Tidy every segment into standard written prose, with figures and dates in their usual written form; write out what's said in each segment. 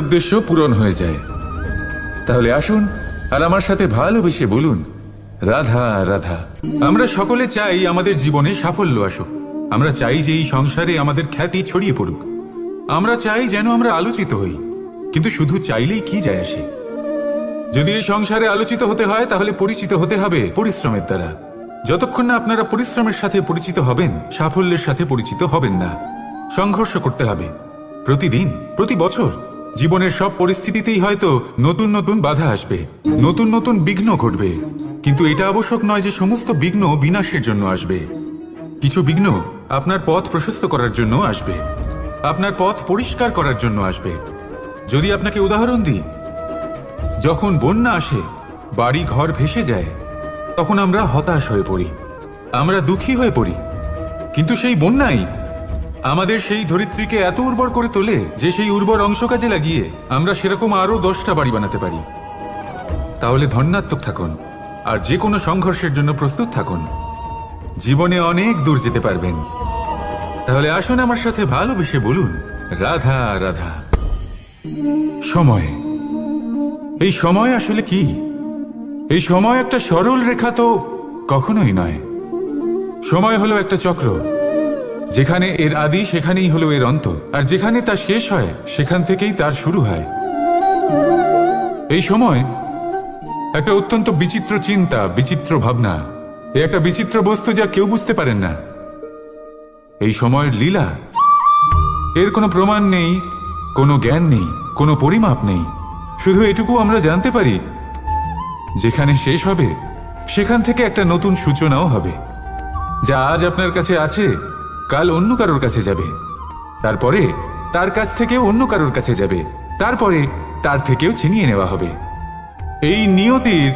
উদ্দেশ্য পূরণ হয়ে যায়। তাহলে আসুন আর আমার সাথে ভালোবেসে বলুন, রাধা রাধা। আমরা সকলে চাই আমাদের জীবনে সাফল্য আসুক। আমরা চাই যে এই সংসারে আমাদের খ্যাতি ছড়িয়ে পড়ুক। আমরা চাই যেন আমরা আলোচিত হই। কিন্তু শুধু চাইলেই কি যায় আসে? যদি এই সংসারে আলোচিত হতে হয় তাহলে পরিচিত হতে হবে পরিশ্রমের দ্বারা। যতক্ষণ না আপনারা পরিশ্রমের সাথে পরিচিত হবেন, সাফল্যের সাথে পরিচিত হবেন না। সংঘর্ষ করতে হবে প্রতিদিন, প্রতি বছর। জীবনের সব পরিস্থিতিতেই হয়তো নতুন নতুন বাধা আসবে, নতুন নতুন বিঘ্ন ঘটবে। কিন্তু এটা আবশ্যক নয় যে সমস্ত বিঘ্ন বিনাশের জন্য আসবে। কিছু বিঘ্ন আপনার পথ প্রশস্ত করার জন্য আসবে, আপনার পথ পরিষ্কার করার জন্য আসবে। যদি আপনাকে উদাহরণ দিই, যখন বন্যা আসে, বাড়ি ঘর ভেসে যায়, তখন আমরা হতাশ হয়ে পড়ি, আমরা দুঃখী হয়ে পড়ি। কিন্তু সেই বন্যাই আমাদের সেই ধরিত্রীকে এত উর্বর করে তোলে যে সেই উর্বর অংশ কাজে লাগিয়ে আমরা সেরকম আরো 10টা বাড়ি বানাতে পারি। তাহলে ধন্যাত্মক থাকুন আর যে কোনো সংঘর্ষের জন্য প্রস্তুত থাকুন। জীবনে অনেক দূর যেতে পারবেন। তাহলে আসুন আমার সাথে ভালোবেসে বলুন, রাধা রাধা। সময়, এই সময় আসলে কি? এই সময় একটা সরল রেখা তো কখনোই নয়। সময় হলো একটা চক্র, যেখানে এর আদি সেখানেই হলো এর অন্ত, আর যেখানে তা শেষ হয় সেখান থেকেই তার শুরু হয়। এই সময় একটা অত্যন্ত বিচিত্র চিন্তা, বিচিত্র ভাবনা, একটা বিচিত্র বস্তু যা কেউ বুঝতে পারেন না। এই সময়ের লীলা, এর কোনো প্রমাণ নেই, কোনো জ্ঞান নেই, কোনো পরিমাপ নেই। শুধু এটুকু আমরা জানতে পারি, যেখানে শেষ হবে সেখান থেকে একটা নতুন সূচনাও হবে। যা আজ আপনার কাছে আছে কাল অন্য কারোর কাছে যাবে, তারপরে তার কাছ থেকেও অন্য কারোর কাছে যাবে, তারপরে তার থেকেও ছিনিয়ে নেওয়া হবে। এই নিয়তির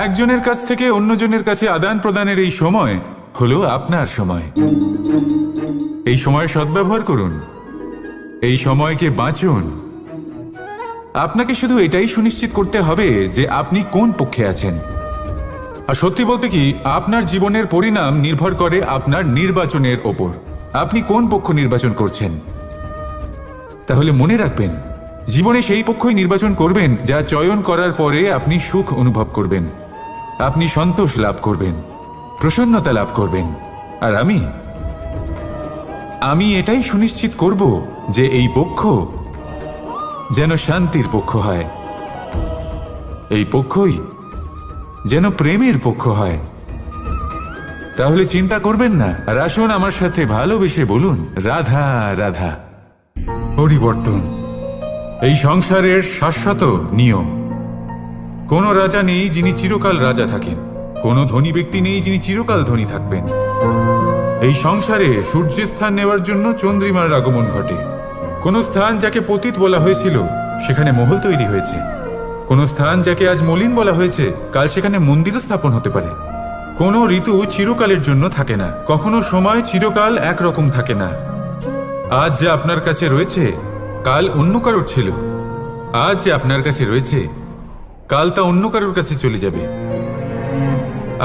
একজনের কাছ থেকে অন্যজনের কাছে আদান প্রদানের এই সময় হলো আপনার সময়। এই সময় সদ্ব্যবহার করুন, এই সময়কে বাঁচুন। আপনাকে শুধু এটাই সুনিশ্চিত করতে হবে যে আপনি কোন পক্ষে আছেন। আর সত্যি বলতে কি, আপনার জীবনের পরিণাম নির্ভর করে আপনার নির্বাচনের ওপর। আপনি কোন পক্ষ নির্বাচন করছেন। তাহলে মনে রাখবেন, জীবনে সেই পক্ষই নির্বাচন করবেন যা চয়ন করার পরে আপনি সুখ অনুভব করবেন, আপনি সন্তোষ লাভ করবেন, প্রসন্নতা লাভ করবেন। আর আমি এটাই সুনিশ্চিত করব যে এই পক্ষ যেন শান্তির পক্ষ হয়, এই পক্ষই যেন প্রেমের পক্ষ হয়। তাহলে চিন্তা করবেন না, আর আসুন আমার সাথে ভালোবেসে বলুন, রাধা রাধা। পরিবর্তন এই সংসারের শাশ্বত নিয়ম। কোনো রাজা নেই যিনি চিরকাল রাজা থাকেন, কোনো ধনী ব্যক্তি নেই যিনি চিরকাল ধনী থাকবেন। এই সংসারে সূর্যের স্থান নেওয়ার জন্য চন্দ্রিমার আগমন ঘটে। কোনো স্থান যাকে পতিত বলা হয়েছিল সেখানে মহল তৈরি হয়েছে, কোনো স্থান যাকে আজ মলিন বলা হয়েছে কাল সেখানে মন্দিরও স্থাপন হতে পারে। কোনো ঋতু চিরকালের জন্য থাকে না, কখনো সময় চিরকাল একরকম থাকে না। আজ যা আপনার কাছে রয়েছে কাল অন্য কারোর ছিল, আজ যে আপনার কাছে রয়েছে কাল তা অন্য কারোর কাছে চলে যাবে।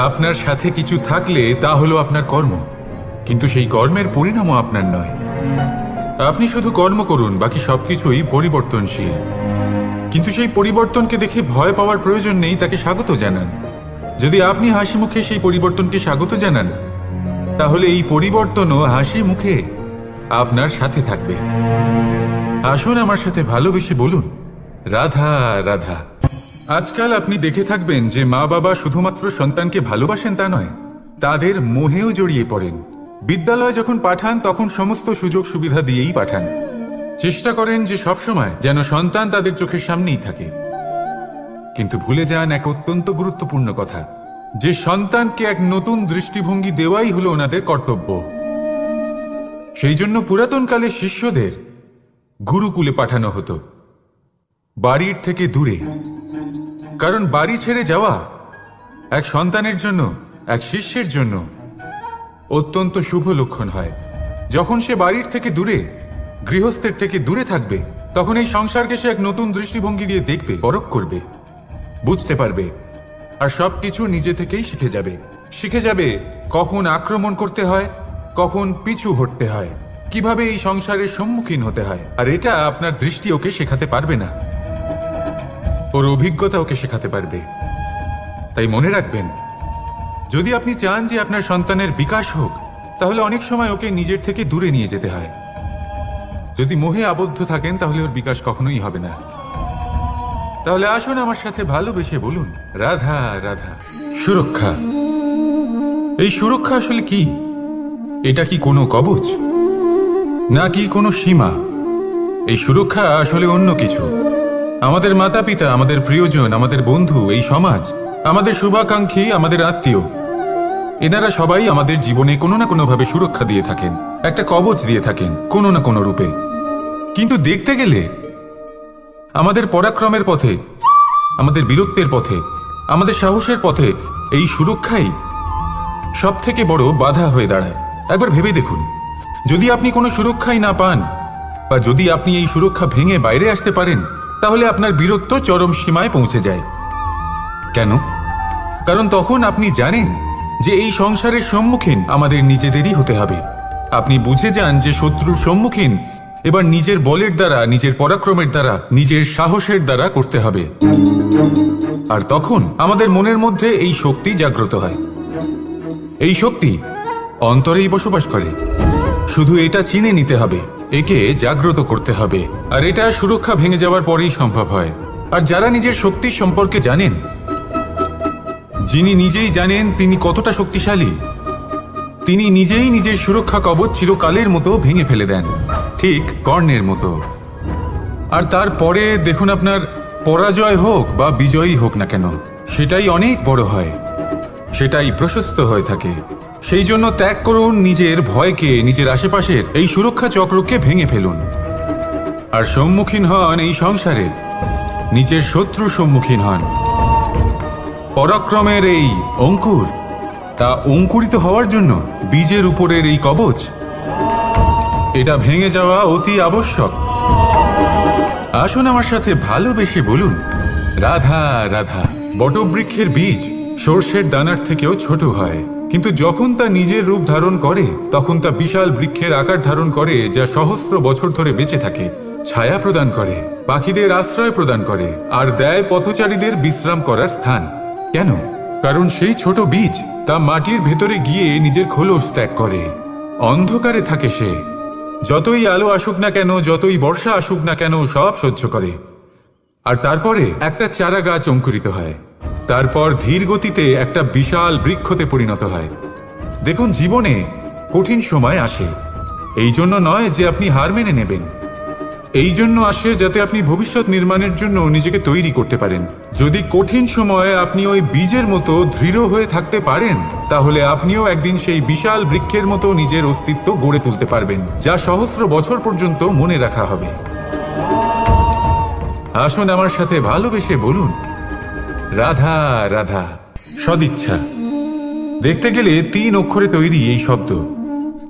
আপনার সাথে কিছু থাকলে তা হলো আপনার কর্ম, কিন্তু সেই কর্মের পরিণামও আপনার নয়। আপনি শুধু কর্ম করুন, বাকি সবকিছুই পরিবর্তনশীল। কিন্তু সেই পরিবর্তনকে দেখে ভয় পাওয়ার প্রয়োজন নেই, তাকে স্বাগত জানান। যদি আপনি হাসি মুখে সেই পরিবর্তনকে স্বাগত জানান, তাহলে এই পরিবর্তনও হাসি মুখে আপনার সাথে থাকবে। আসুন আমার সাথে ভালোবেসে বলুন, রাধা রাধা। আজকাল আপনি দেখে থাকবেন যে মা বাবা শুধুমাত্র সন্তানকে ভালোবাসেন তা নয়, তাদের মোহেও জড়িয়ে পড়েন। বিদ্যালয়ে যখন পাঠান তখন সমস্ত সুযোগ সুবিধা দিয়েই পাঠান, চেষ্টা করেন যে সবসময় যেন সন্তান তাদের চোখের সামনেই থাকে। কিন্তু ভুলে যান এক অত্যন্ত গুরুত্বপূর্ণ কথা, যে সন্তানকে এক নতুন দৃষ্টিভঙ্গি দেওয়াই হলো ওনাদের কর্তব্য। সেই জন্য পুরাতন কালে শিষ্যদের গুরুকুলে পাঠানো হতো, বাড়ির থেকে দূরে। কারণ বাড়ি ছেড়ে যাওয়া এক সন্তানের জন্য, এক শিষ্যের জন্য অত্যন্ত শুভ লক্ষণ হয়। যখন সে বাড়ির থেকে দূরে, গৃহস্থের থেকে দূরে থাকবে, তখন এই সংসারকে সে এক নতুন দৃষ্টিভঙ্গি দিয়ে দেখবে, পরখ করবে, বুঝতে পারবে, আর সবকিছু নিজে থেকেই শিখে যাবে। শিখে যাবে কখন আক্রমণ করতে হয়, কখন পিছু হটতে হয়, কিভাবে এই সংসারের সম্মুখীন হতে হয়, আর এটা আপনার দৃষ্টি ওকে শেখাতে পারবে না, ওর অভিজ্ঞতা ওকে শেখাতে পারবে। তাই মনে রাখবেন, যদি আপনি চান যে আপনার সন্তানের বিকাশ হোক, তাহলে অনেক সময় ওকে নিজের থেকে দূরে নিয়ে যেতে হয়। যদি মোহে আবদ্ধ থাকেন তাহলে ওর বিকাশ কখনোই হবে না। তাহলে আসুন আমার সাথে ভালোবেসে বলুন, রাধা রাধা। সুরক্ষা, এই সুরক্ষা আসলে কি? এটা কি কোনো কবচ, নাকি কোনো সীমা? এই সুরক্ষা আসলে অন্য কিছু। আমাদের মাতা পিতা, আমাদের প্রিয়জন, আমাদের বন্ধু, এই সমাজ, আমাদের শুভাকাঙ্ক্ষী, আমাদের আত্মীয়, এনারা সবাই আমাদের জীবনে কোনো না কোনোভাবে সুরক্ষা দিয়ে থাকেন, একটা কবচ দিয়ে থাকেন কোনো না কোনো রূপে। কিন্তু দেখতে গেলে আমাদের পরাক্রমের পথে, আমাদের বীরত্বের পথে, আমাদের সাহসের পথে এই সুরক্ষাই সব থেকে বড় বাধা হয়ে দাঁড়ায়। একবার ভেবে দেখুন, যদি আপনি কোনো সুরক্ষাই না পান, বা যদি আপনি এই সুরক্ষা ভেঙে বাইরে আসতে পারেন, তাহলে আপনার বীরত্ব চরম সীমায় পৌঁছে যায়। কেন? কারণ তখন আপনি জানেন যে এই সংসারের সম্মুখীন আমাদের নিজেদেরই হতে হবে। আপনি বুঝে যান যে শত্রুর সম্মুখীন এবার নিজের বলের দ্বারা, নিজের পরাক্রমের দ্বারা, নিজের সাহসের দ্বারা করতে হবে। আর তখন আমাদের মনের মধ্যে এই শক্তি জাগ্রত হয়। এই শক্তি অন্তরেই বসবাস করে, শুধু এটা চিনে নিতে হবে, একে জাগ্রত করতে হবে। আর এটা সুরক্ষা ভেঙে যাওয়ার পরেই সম্ভব হয়। আর যারা নিজের শক্তির সম্পর্কে জানেন, যিনি নিজেই জানেন তিনি কতটা শক্তিশালী, তিনি নিজেই নিজের সুরক্ষা কবচ চিরকালের মতো ভেঙে ফেলে দেন, ঠিক কর্ণের মতো। আর তারপরে দেখুন, আপনার পরাজয় হোক বা বিজয়ী হোক না কেন, সেটাই অনেক বড় হয়, সেটাই প্রশস্ত হয়ে থাকে। সেই জন্য ত্যাগ করুন নিজের ভয়কে, নিজের আশেপাশের এই সুরক্ষা চক্রকে ভেঙে ফেলুন, আর সম্মুখীন হন এই সংসারে, নিজের শত্রুর সম্মুখীন হন। পরাক্রমের এই অঙ্কুর, তা অঙ্কুরিত হওয়ার জন্য বীজের উপরের এই কবচ, এটা ভেঙে যাওয়া অতি আবশ্যক। আসুন আমার সাথে ভালোবেসে বলুন, রাধা রাধা। বটবৃক্ষের বীজ সর্ষের দানার থেকেও ছোট হয়, কিন্তু যখন তা নিজের রূপ ধারণ করে তখন তা বিশাল বৃক্ষের আকার ধারণ করে, যা সহস্র বছর ধরে বেঁচে থাকে, ছায়া প্রদান করে, পাখিদের আশ্রয় প্রদান করে, আর দেয় পথচারীদের বিশ্রাম করার স্থান। কেন? কারণ সেই ছোট বীজ তা মাটির ভেতরে গিয়ে নিজের খোলস ত্যাগ করে। অন্ধকারে থাকে সে, যতই আলো আসুক না কেন, যতই বর্ষা আসুক না কেন, সব সহ্য করে। আর তারপরে একটা চারা গাছ অঙ্কুরিত হয়, তারপর ধীর গতিতে একটা বিশাল বৃক্ষতে পরিণত হয়। দেখুন, জীবনে কঠিন সময় আসে, এই জন্য নয় যে আপনি হার মেনে নেবেন, এই জন্য আসে যাতে আপনি ভবিষ্যৎ নির্মাণের জন্য নিজেকে তৈরি করতে পারেন। যদি কঠিন সময়ে আপনি ওই বীজের মতো দৃঢ় হয়ে থাকতে পারেন, তাহলে আপনিও একদিন সেই বিশাল বৃক্ষের মতো নিজের অস্তিত্ব গড়ে তুলতে পারবেন, যা সহস্র বছর পর্যন্ত মনে রাখা হবে। আসুন আমার সাথে ভালোবেসে বলুন, রাধা রাধা। সদিচ্ছা, দেখতে গেলে 3 অক্ষরে তৈরি এই শব্দ,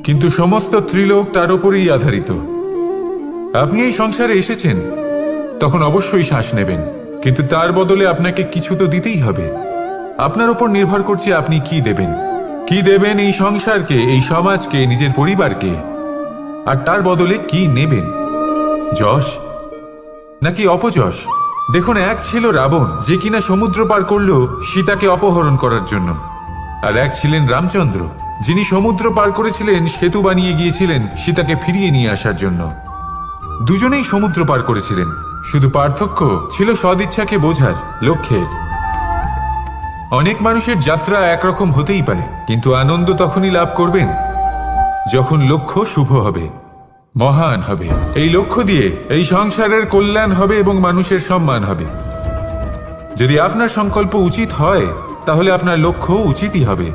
কিন্তু সমস্ত ত্রিলোক তার উপরেই আধারিত। আপনি এই সংসারে এসেছেন, তখন অবশ্যই শ্বাস নেবেন, কিন্তু তার বদলে আপনাকে কিছু তো দিতেই হবে। আপনার উপর নির্ভর করছে আপনি কি দেবেন, কি দেবেন এই সংসারকে, এই সমাজকে, নিজের পরিবারকে, আর তার বদলে কি নেবেন, যশ নাকি অপযশ? দেখুন, এক ছিল রাবণ, যে কিনা সমুদ্র পার করলো সীতাকে অপহরণ করার জন্য, আর এক ছিলেন রামচন্দ্র, যিনি সমুদ্র পার করেছিলেন, সেতু বানিয়ে গিয়েছিলেন সীতাকে ফিরিয়ে নিয়ে আসার জন্য। দুজনেই সমুদ্র পার করেছিলেন, শুধু পার্থক্য ছিল সদিচ্ছাকে বোঝার, লক্ষ্যের। অনেক মানুষের যাত্রা একরকম হতেই পারে, কিন্তু আনন্দ তখনই লাভ করবেন যখন লক্ষ্য শুভ হবে, মহান হবে। এই লক্ষ্য দিয়ে এই সংসারের কল্যাণ হবে এবং মানুষের সম্মান হবে। যদি আপনার সংকল্প উচিত হয়, তাহলে আপনার লক্ষ্য উচিতই হবে,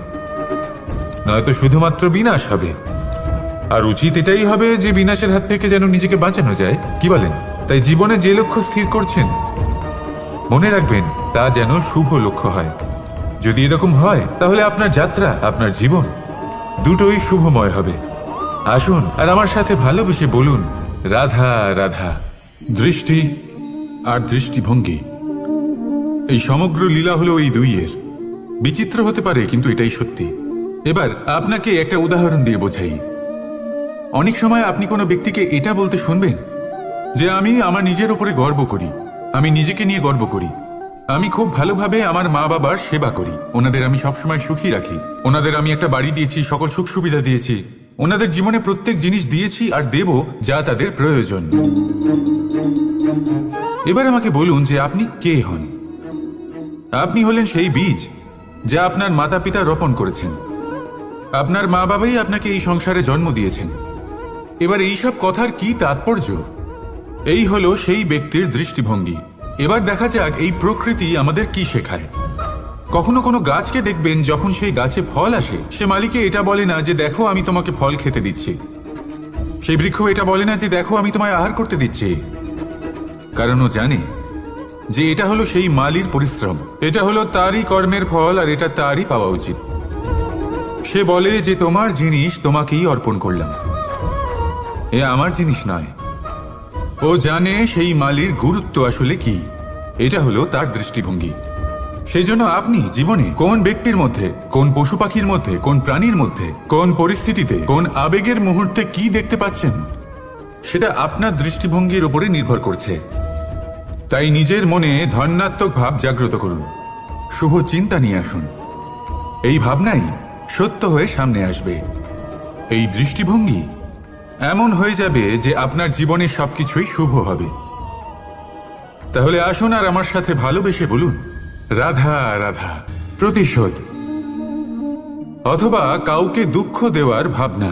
নয়তো শুধুমাত্র বিনাশ হবে। আর উচিত এটাই হবে যে বিনাশের হাত থেকে যেন নিজেকে বাঁচানো যায়, কি বলেন? তাই জীবনে যে লক্ষ্য স্থির করছেন, মনে রাখবেন তা যেন শুভ লক্ষ্য হয়। যদি এরকম হয়, তাহলে আপনার যাত্রা, আপনার জীবন দুটোই শুভময় হবে। আসুন আর আমার সাথে ভালোবেসে বলুন, রাধা রাধা। দৃষ্টি আর দৃষ্টিভঙ্গি, এই সমগ্র লীলা হলো এই দুইয়ের। বিচিত্র হতে পারে, কিন্তু এটাই সত্যি। এবার আপনাকে একটা উদাহরণ দিয়ে বোঝাই। অনেক সময় আপনি কোনো ব্যক্তিকে এটা বলতে শুনবেন যে আমি আমার নিজের উপরে গর্ব করি, আমি নিজেকে নিয়ে গর্ব করি, আমি খুব ভালোভাবে আমার মা বাবার সেবা করি, ওনাদের আমি সবসময় সুখী রাখি, ওনাদের আমি একটা বাড়ি দিয়েছি, সকল সুখ সুবিধা দিয়েছি, ওনাদের জীবনে প্রত্যেক জিনিস দিয়েছি আর দেব যা তাদের প্রয়োজন। এবার আমাকে বলুন যে আপনি কে হন? আপনি হলেন সেই বীজ যা আপনার মাতা পিতা রোপণ করেছেন। আপনার মা বাবাই আপনাকে এই সংসারে জন্ম দিয়েছেন। এবার এইসব কথার কি তাৎপর্য? এই হলো সেই ব্যক্তির দৃষ্টিভঙ্গি। এবার দেখা যাক এই প্রকৃতি আমাদের কি শেখায়। কখনো কোনো গাছকে দেখবেন, যখন সেই গাছে ফল আসে, সে মালিকে এটা বলে না যে দেখো আমি তোমাকে ফল খেতে দিচ্ছি। সেই বৃক্ষ এটা বলে না যে দেখো আমি তোমায় আহার করতে দিচ্ছি, কারণ ও জানে যে এটা হলো সেই মালির পরিশ্রম, এটা হলো তারই কর্মের ফল আর এটা তারই পাওয়া উচিত। সে বলে যে তোমার জিনিস তোমাকেই অর্পণ করলাম, এ আমার জিনিস নয়। ও জানে সেই মালির গুরুত্ব আসলে কি, এটা হলো তার দৃষ্টিভঙ্গি। সেই জন্য আপনি জীবনে কোন ব্যক্তির মধ্যে, কোন পশু পাখির মধ্যে, কোন প্রাণীর মধ্যে, কোন পরিস্থিতিতে, কোন আবেগের মুহূর্তে কি দেখতে পাচ্ছেন, সেটা আপনার দৃষ্টিভঙ্গির উপরে নির্ভর করছে। তাই নিজের মনে ধনাত্মক ভাব জাগ্রত করুন, শুভ চিন্তা নিয়ে আসুন। এই ভাবনাই সত্য হয়ে সামনে আসবে। এই দৃষ্টিভঙ্গি এমন হয়ে যাবে যে আপনার জীবনে সবকিছুই শুভ হবে। তাহলে আসুন আর আমার সাথে ভালোবেসে বলুন, রাধা রাধা। প্রতিশোধ অথবা কাউকে দুঃখ দেওয়ার ভাবনা,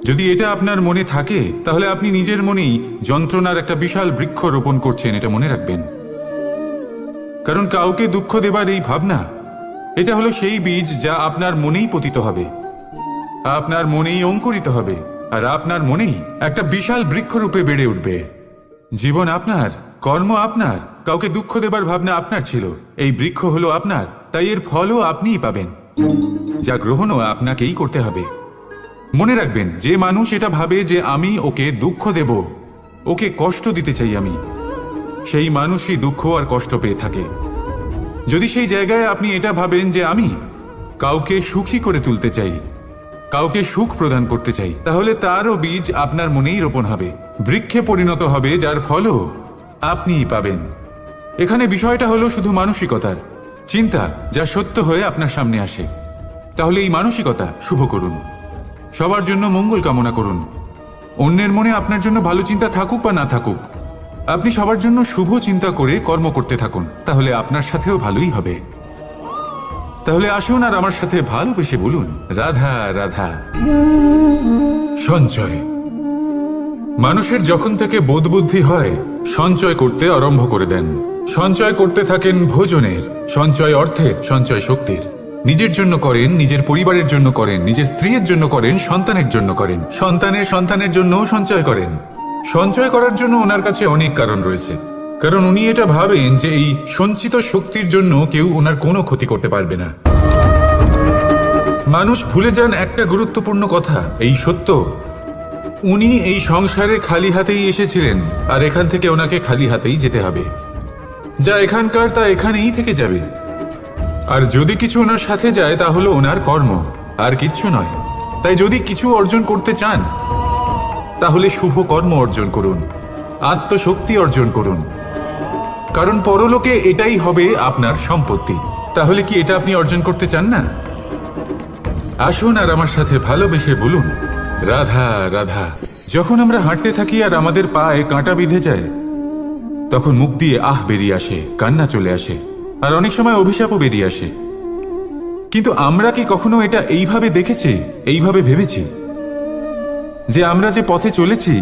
যদি এটা আপনার মনে থাকে তাহলে আপনি নিজের মনেই যন্ত্রণার একটা বিশাল বৃক্ষ রোপণ করছেন, এটা মনে রাখবেন। কারণ কাউকে দুঃখ দেবার এই ভাবনা, এটা হলো সেই বীজ যা আপনার মনেই পতিত হবে, আপনার মনেই অঙ্কুরিত হবে, আর আপনার মনেই একটা বিশাল বৃক্ষরূপে বেড়ে উঠবে। জীবন আপনার, কর্ম আপনার, কাউকে দুঃখ দেবার ভাবনা আপনার ছিল, এই বৃক্ষ হলো আপনার, তাই এর ফলও আপনিই পাবেন, যা গ্রহণও আপনাকেই করতে হবে। মনে রাখবেন, যে মানুষ এটা ভাবে যে আমি ওকে দুঃখ দেব, ওকে কষ্ট দিতে চাই আমি, সেই মানুষই দুঃখ আর কষ্ট পেয়ে থাকে। যদি সেই জায়গায় আপনি এটা ভাবেন যে আমি কাউকে সুখী করে তুলতে চাই, কাউকে সুখ প্রদান করতে চাই, তাহলে তারও বীজ আপনার মনেই রোপণ হবে, বৃক্ষে পরিণত হবে, যার ফলও আপনিই পাবেন। এখানে বিষয়টা হলো শুধু মানসিকতার চিন্তা, যা সত্য হয়ে আপনার সামনে আসে। তাহলে এই মানসিকতা শুভ করুন, সবার জন্য মঙ্গল কামনা করুন। অন্যের মনে আপনার জন্য ভালো চিন্তা থাকুক বা না থাকুক, আপনি সবার জন্য শুভ চিন্তা করে কর্ম করতে থাকুন, তাহলে আপনার সাথেও ভালোই হবে। তাহলে আসুন আর আমার সাথে ভালোবেসে বলুন, রাধা রাধা। সঞ্চয়। মানুষের যখন থেকে বোধ বুদ্ধি হয়, সঞ্চয় করতে আরম্ভ করে দেন। সঞ্চয় করতে থাকেন ভোজনের, সঞ্চয় অর্থের, সঞ্চয় শক্তির। নিজের জন্য করেন, নিজের পরিবারের জন্য করেন, নিজের স্ত্রীর জন্য করেন, সন্তানের জন্য করেন, সন্তানের সন্তানের জন্যও সঞ্চয় করেন। সঞ্চয় করার জন্য ওনার কাছে অনেক কারণ রয়েছে, কারণ উনি এটা ভাবেন যে এই সঞ্চিত শক্তির জন্য কেউ ওনার কোনো ক্ষতি করতে পারবে না। মানুষ ভুলে যান একটা গুরুত্বপূর্ণ কথা, এই সত্য, উনি এই সংসারে খালি হাতেই এসেছিলেন, আর এখান থেকে ওনাকে খালি হাতেই যেতে হবে। যা এখানকার তা এখানেই থেকে যাবে। আর যদি কিছু ওনার সাথে যায় তা হলো ওনার কর্ম, আর কিচ্ছু নয়। তাই যদি কিছু অর্জন করতে চান তাহলে শুভ কর্ম অর্জন করুন, আত্মশক্তি অর্জন করুন, কারণ পরলোকে এটাই হবে আপনার সম্পত্তি। তাহলে কি এটা আপনি অর্জন করতে চান না? আসুন আর আমার সাথে ভালোবেসে বলুন, রাধা রাধা। যখন আমরা হাঁটতে থাকি আর আমাদের পায়ে কাঁটা বিঁধে যায়, তখন মুখ দিয়ে আহ বেরিয়ে আসে, কান্না চলে আসে, আর অনেক সময় অভিশাপও বেরিয়ে আসে। কিন্তু আমরা কি কখনো এটা এইভাবে দেখেছি, এইভাবে ভেবেছি যে আমরা যে পথে চলেছি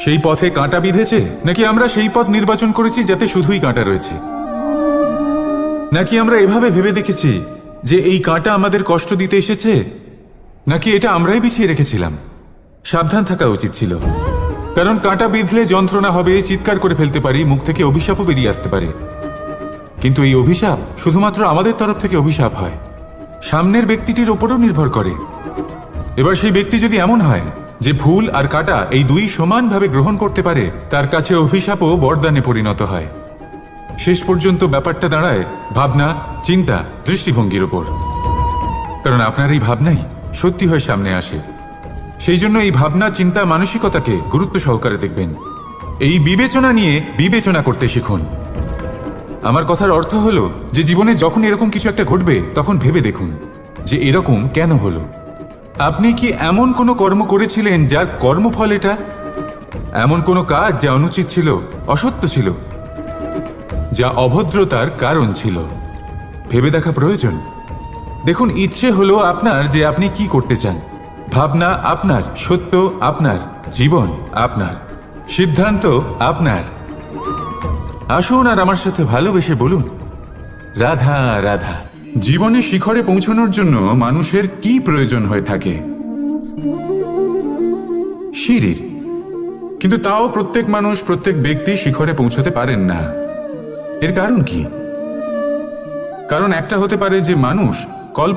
সেই পথে কাঁটা বিঁধেছে, নাকি আমরা সেই পথ নির্বাচন করেছি যাতে শুধুই কাঁটা রয়েছে? নাকি আমরা এভাবে ভেবে দেখেছি যে এই কাঁটা আমাদের কষ্ট দিতে এসেছে, নাকি এটা আমরাই বিছিয়ে রেখেছিলাম? সাবধান থাকা উচিত ছিল, কারণ কাঁটা বিঁধলে যন্ত্রণা হবে, চিৎকার করে ফেলতে পারি, মুখ থেকে অভিশাপও বেরিয়ে আসতে পারে। কিন্তু এই অভিশাপ শুধুমাত্র আমাদের তরফ থেকে অভিশাপ হয়, সামনের ব্যক্তিটির উপরও নির্ভর করে। এবার সেই ব্যক্তি যদি এমন হয় যে ফুল আর কাঁটা এই দুই সমানভাবে গ্রহণ করতে পারে, তার কাছে অভিশাপও বরদানে পরিণত হয়। শেষ পর্যন্ত ব্যাপারটা দাঁড়ায় ভাবনা, চিন্তা, দৃষ্টিভঙ্গির উপর, কারণ আপনার এই ভাবনাই সত্যি হয়ে সামনে আসে। সেই জন্য এই ভাবনা, চিন্তা, মানসিকতাকে গুরুত্ব সহকারে দেখবেন। এই বিবেচনা নিয়ে বিবেচনা করতে শিখুন। আমার কথার অর্থ হলো যে জীবনে যখন এরকম কিছু একটা ঘটবে তখন ভেবে দেখুন যে এরকম কেন হলো। আপনি কি এমন কোনো কর্ম করেছিলেন যার কর্মফল এটা? এমন কোনো কাজ যা অনুচিত ছিল, অসত্য ছিল, যা অভদ্রতার কারণ ছিল? ভেবে দেখা প্রয়োজন। দেখুন, ইচ্ছে হলো আপনার যে আপনি কি করতে চান, ভাবনা আপনার, সত্য আপনার, জীবন আপনার, সিদ্ধান্ত আপনার। আসুন আর আমার সাথে ভালোবেসে বলুন, রাধা রাধা। জীবনে শিখরে পৌঁছানোর জন্য মানুষের কি প্রয়োজন হয়ে থাকে? সিঁড়ির। কিন্তু তাও প্রত্যেক মানুষ, প্রত্যেক ব্যক্তি শিখরে পৌঁছতে পারেন না। এর কারণ কি? কারণ একটা হতে পারে যে মানুষ